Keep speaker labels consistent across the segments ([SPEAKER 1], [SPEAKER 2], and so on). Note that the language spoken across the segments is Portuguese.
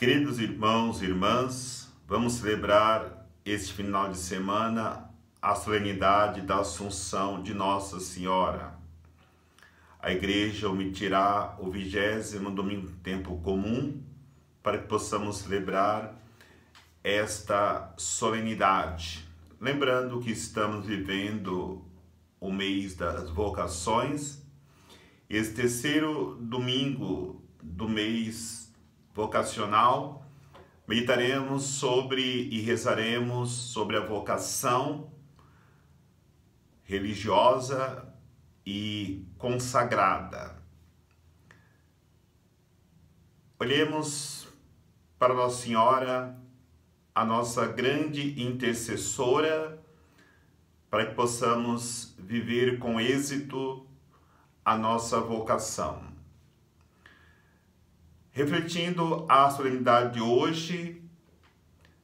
[SPEAKER 1] Queridos irmãos e irmãs, vamos celebrar este final de semana a solenidade da Assunção de Nossa Senhora. A Igreja omitirá o 20º domingo do tempo comum para que possamos celebrar esta solenidade. Lembrando que estamos vivendo o mês das vocações. Esse terceiro domingo do mês vocacional, meditaremos sobre e rezaremos sobre a vocação religiosa e consagrada. Olhemos para Nossa Senhora, a nossa grande intercessora, para que possamos viver com êxito a nossa vocação. Refletindo a solenidade de hoje,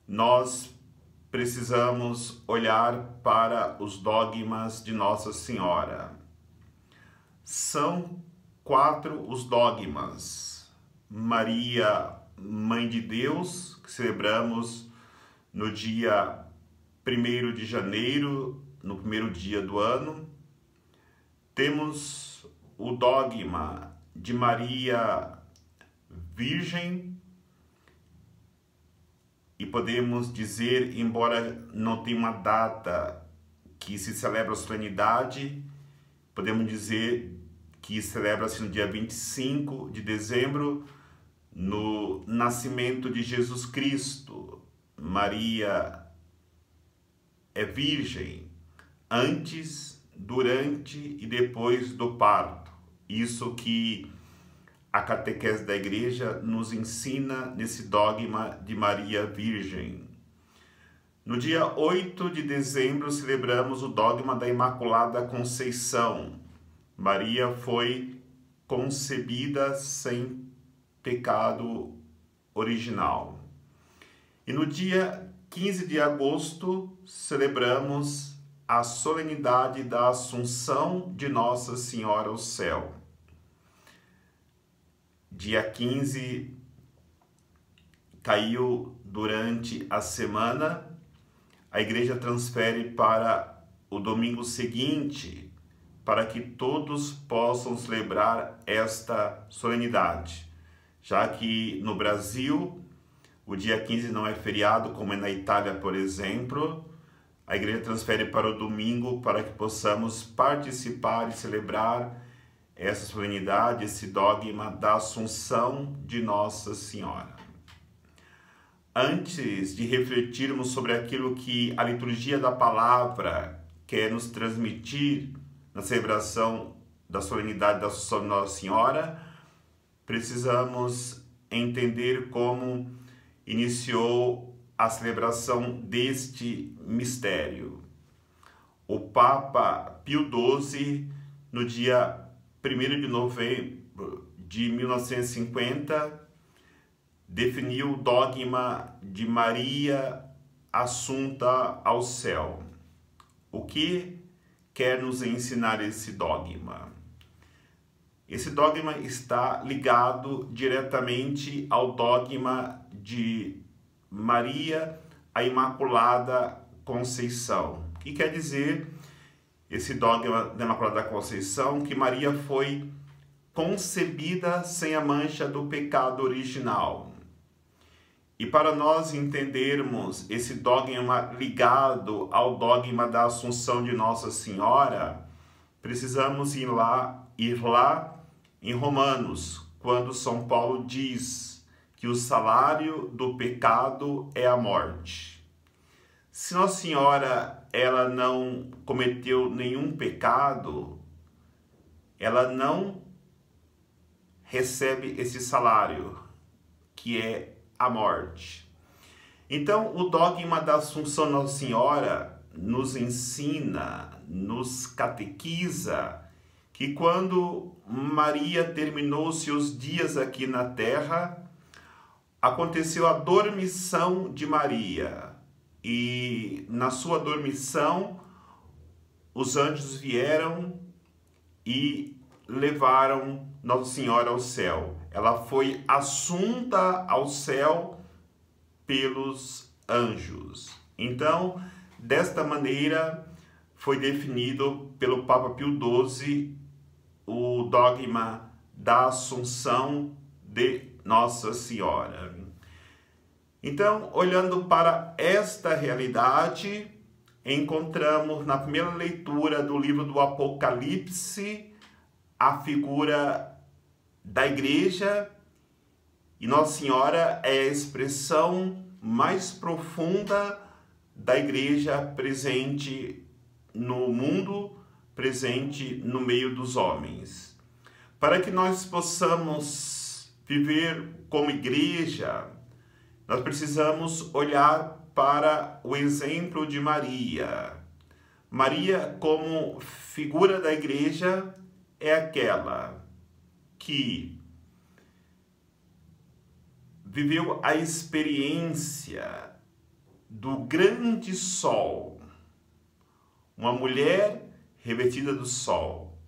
[SPEAKER 1] nós precisamos olhar para os dogmas de Nossa Senhora. São 4 os dogmas. Maria, Mãe de Deus, que celebramos no dia 1º de janeiro, no primeiro dia do ano. Temos o dogma de Maria Virgem, e podemos dizer, embora não tenha uma data que se celebra a solenidade, podemos dizer que celebra-se no dia 25 de dezembro, no nascimento de Jesus Cristo. Maria é virgem antes, durante e depois do parto. Isso que a catequese da Igreja nos ensina nesse dogma de Maria Virgem. No dia 8 de dezembro celebramos o dogma da Imaculada Conceição. Maria foi concebida sem pecado original. E no dia 15 de agosto celebramos a solenidade da Assunção de Nossa Senhora ao céu. Dia 15 caiu durante a semana, a Igreja transfere para o domingo seguinte, para que todos possam celebrar esta solenidade, já que no Brasil o dia 15 não é feriado, como é na Itália, por exemplo. A Igreja transfere para o domingo para que possamos participar e celebrar essa solenidade, esse dogma da Assunção de Nossa Senhora. Antes de refletirmos sobre aquilo que a liturgia da palavra quer nos transmitir na celebração da solenidade da Assunção de Nossa Senhora, precisamos entender como iniciou a celebração deste mistério. O Papa Pio XII, no dia 1º de novembro de 1950, definiu o dogma de Maria Assunta ao céu. O que quer nos ensinar esse dogma? Esse dogma está ligado diretamente ao dogma de Maria, a Imaculada Conceição. O que quer dizer esse dogma da Imaculada Conceição? Que Maria foi concebida sem a mancha do pecado original. E para nós entendermos esse dogma ligado ao dogma da Assunção de Nossa Senhora, precisamos ir lá em Romanos, quando São Paulo diz que o salário do pecado é a morte. Se Nossa Senhora ela não cometeu nenhum pecado, ela não recebe esse salário, que é a morte. Então, o dogma da Assunção de Nossa Senhora nos ensina, nos catequiza, que quando Maria terminou seus dias aqui na terra, aconteceu a dormição de Maria. E na sua dormição, os anjos vieram e levaram Nossa Senhora ao céu. ela foi assunta ao céu pelos anjos. Então, desta maneira, foi definido pelo Papa Pio XII o dogma da Assunção de Nossa Senhora. Então, olhando para esta realidade, encontramos na primeira leitura do livro do Apocalipse a figura da igreja, e Nossa Senhora é a expressão mais profunda da igreja presente no mundo, presente no meio dos homens. Para que nós possamos viver como igreja, nós precisamos olhar para o exemplo de Maria. Maria, como figura da igreja, é aquela que viveu a experiência do grande sol, uma mulher revestida do sol,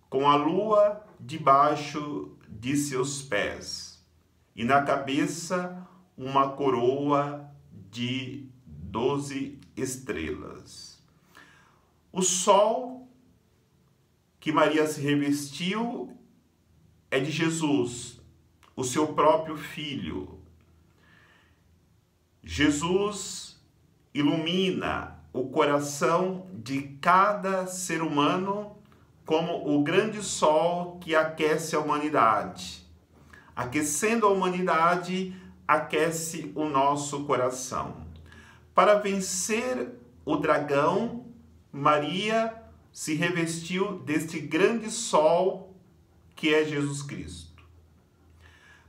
[SPEAKER 1] com a lua debaixo de seus pés, e na cabeça uma coroa de 12 estrelas. O sol que Maria se revestiu é de Jesus, o seu próprio Filho. Jesus ilumina o coração de cada ser humano como o grande sol que aquece a humanidade. Aquecendo a humanidade, aquece o nosso coração. Para vencer o dragão, Maria se revestiu deste grande sol que é Jesus Cristo.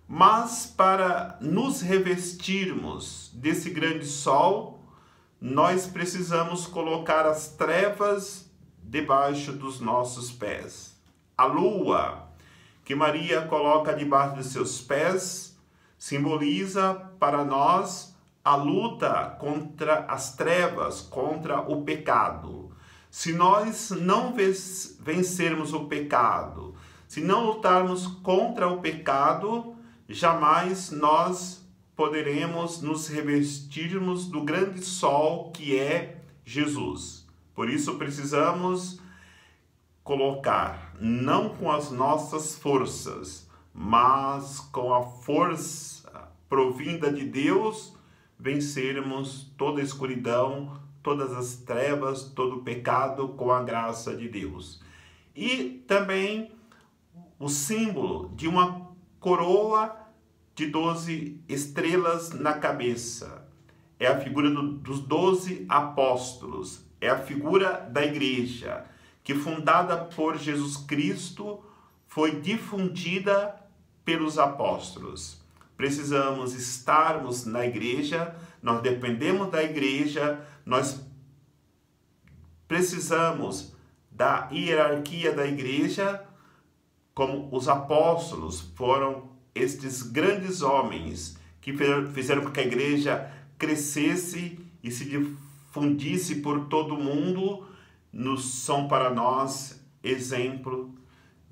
[SPEAKER 1] Mas para nos revestirmos desse grande sol, nós precisamos colocar as trevas debaixo dos nossos pés. A lua, que Maria coloca debaixo de seus pés, simboliza para nós a luta contra as trevas, contra o pecado. Se nós não vencermos o pecado, se não lutarmos contra o pecado, jamais nós poderemos nos revestirmos do grande sol que é Jesus. Por isso precisamos colocar, não com as nossas forças, mas com a força provinda de Deus, vencermos toda a escuridão, todas as trevas, todo o pecado com a graça de Deus. E também o símbolo de uma coroa de 12 estrelas na cabeça. É a figura dos 12 apóstolos, é a figura da igreja, que fundada por Jesus Cristo, foi difundida pelos apóstolos. Precisamos estarmos na igreja, nós dependemos da igreja, nós precisamos da hierarquia da igreja, como os apóstolos foram estes grandes homens que fizeram com que a igreja crescesse e se difundisse por todo o mundo, são para nós exemplo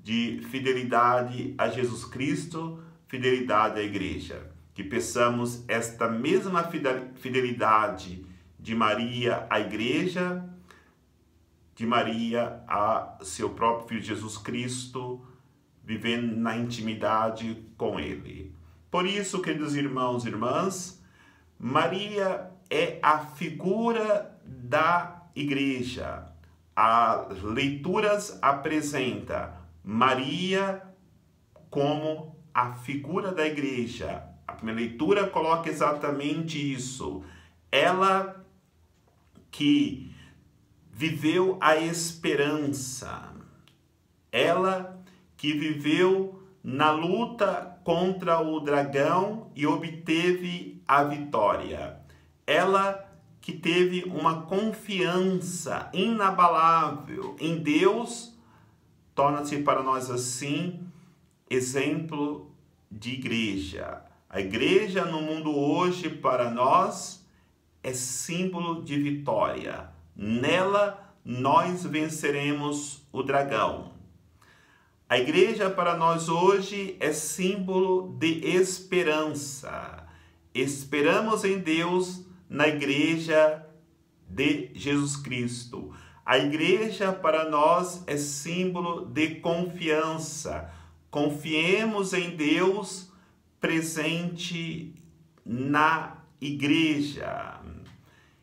[SPEAKER 1] de fidelidade a Jesus Cristo, fidelidade à igreja. Que peçamos esta mesma fidelidade de Maria à igreja, de Maria a seu próprio Filho Jesus Cristo, vivendo na intimidade com Ele. Por isso, queridos irmãos e irmãs, Maria é a figura da igreja. As leituras apresentam Maria como a figura da igreja. A primeira leitura coloca exatamente isso. Ela que viveu a esperança. Ela que viveu na luta contra o dragão e obteve a vitória. Ela que teve uma confiança inabalável em Deus, torna-se para nós assim exemplo de igreja. A igreja no mundo hoje para nós é símbolo de vitória. Nela nós venceremos o dragão. A igreja para nós hoje é símbolo de esperança. Esperamos em Deus na igreja de Jesus Cristo. A igreja para nós é símbolo de confiança. Confiemos em Deus presente na igreja.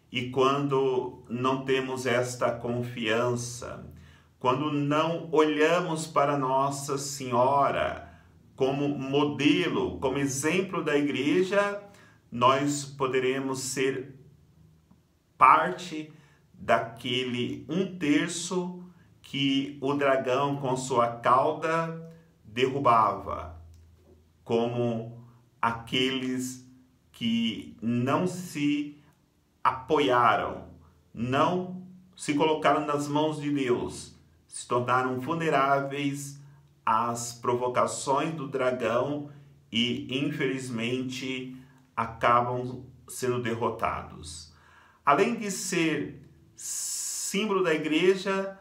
[SPEAKER 1] E quando não temos esta confiança, quando não olhamos para Nossa Senhora como modelo, como exemplo da igreja, nós poderemos ser parte daquele 1/3 que o dragão com sua cauda derrubava, como aqueles que não se apoiaram, não se colocaram nas mãos de Deus, se tornaram vulneráveis às provocações do dragão e, infelizmente, acabam sendo derrotados. Além de ser símbolo da igreja,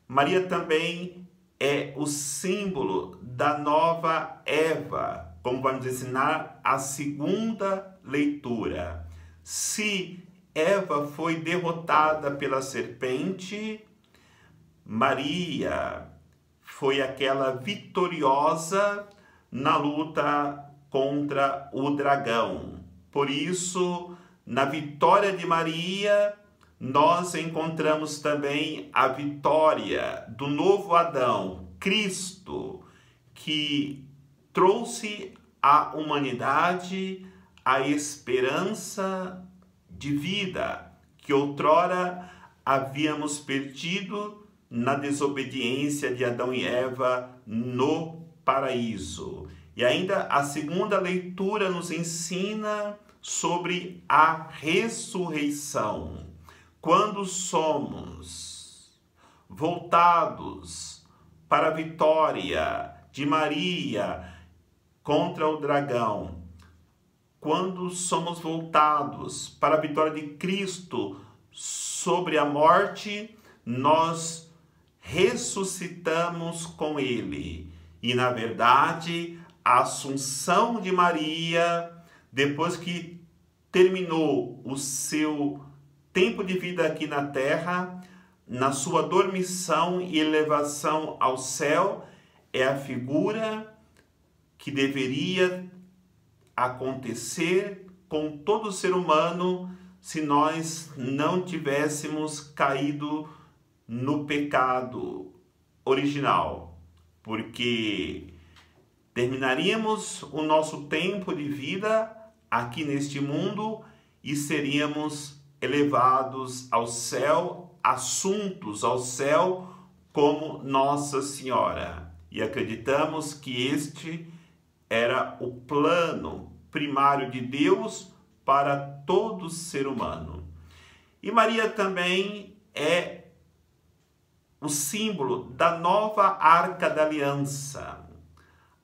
[SPEAKER 1] Maria também é o símbolo da nova Eva, como vai nos ensinar a segunda leitura. Se Eva foi derrotada pela serpente, Maria foi aquela vitoriosa na luta contra o dragão. Por isso, na vitória de Maria, nós encontramos também a vitória do novo Adão, Cristo, que trouxe à humanidade a esperança de vida que outrora havíamos perdido na desobediência de Adão e Eva no paraíso. E ainda a segunda leitura nos ensina sobre a ressurreição. Quando somos voltados para a vitória de Maria contra o dragão, quando somos voltados para a vitória de Cristo sobre a morte, nós ressuscitamos com Ele. E, na verdade, a Assunção de Maria, depois que terminou o seu tempo de vida aqui na terra, na sua dormição e elevação ao céu, é a figura que deveria acontecer com todo ser humano se nós não tivéssemos caído no pecado original, porque terminaríamos o nosso tempo de vida aqui neste mundo e seríamos elevados ao céu, assuntos ao céu como Nossa Senhora. E acreditamos que este era o plano primário de Deus para todo ser humano. E Maria também é o símbolo da nova Arca da Aliança.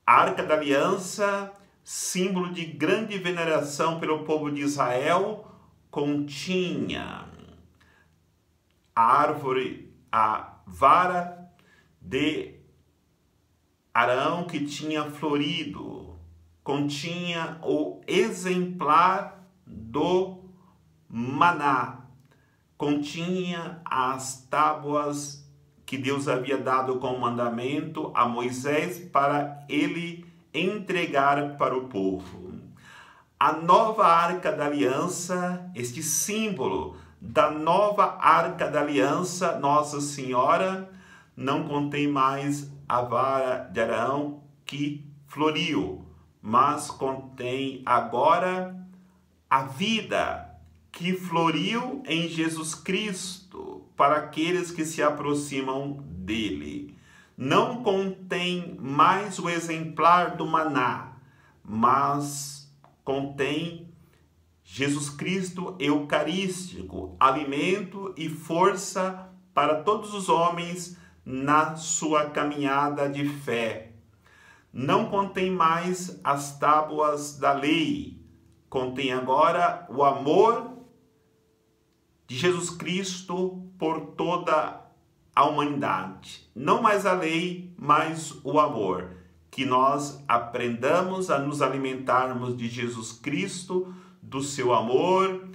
[SPEAKER 1] A Arca da Aliança, símbolo de grande veneração pelo povo de Israel, continha a árvore, a vara de Arão que tinha florido, continha o exemplar do maná, continha as tábuas que Deus havia dado como mandamento a Moisés para ele entregar para o povo. A nova Arca da Aliança, este símbolo da nova Arca da Aliança, Nossa Senhora, não contém mais a vara de Arão que floriu, mas contém agora a vida que floriu em Jesus Cristo para aqueles que se aproximam dele. Não contém mais o exemplar do maná, mas contém Jesus Cristo eucarístico, alimento e força para todos os homens na sua caminhada de fé. Não contém mais as tábuas da lei, contém agora o amor de Jesus Cristo por toda a humanidade. Não mais a lei, mas o amor. Que nós aprendamos a nos alimentarmos de Jesus Cristo, do seu amor,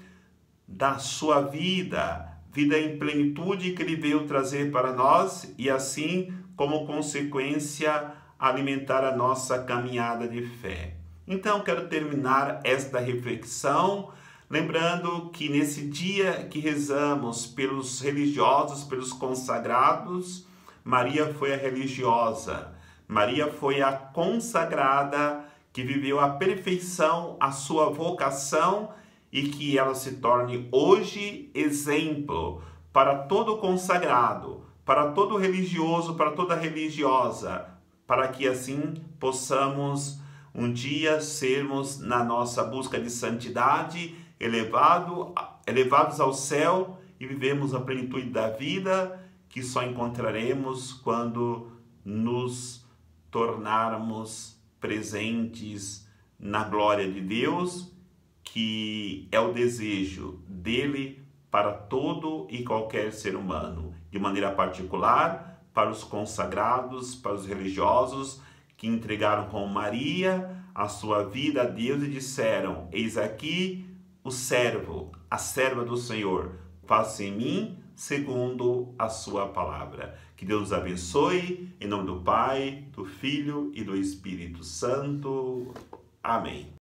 [SPEAKER 1] da sua vida em plenitude que Ele veio trazer para nós e assim, como consequência, alimentar a nossa caminhada de fé. Então, quero terminar esta reflexão lembrando que nesse dia que rezamos pelos religiosos, pelos consagrados, Maria foi a religiosa, Maria foi a consagrada que viveu a perfeição, a sua vocação e que ela se torne hoje exemplo para todo consagrado, para todo religioso, para toda religiosa, para que assim possamos um dia sermos na nossa busca de santidade, elevados ao céu e vivemos a plenitude da vida que só encontraremos quando nos tornarmos presentes na glória de Deus, que é o desejo dele para todo e qualquer ser humano, de maneira particular para os consagrados, para os religiosos que entregaram com Maria a sua vida a Deus e disseram: eis aqui o servo, a serva do Senhor, faça em mim segundo a sua palavra. Que Deus nos abençoe, em nome do Pai, do Filho e do Espírito Santo. Amém.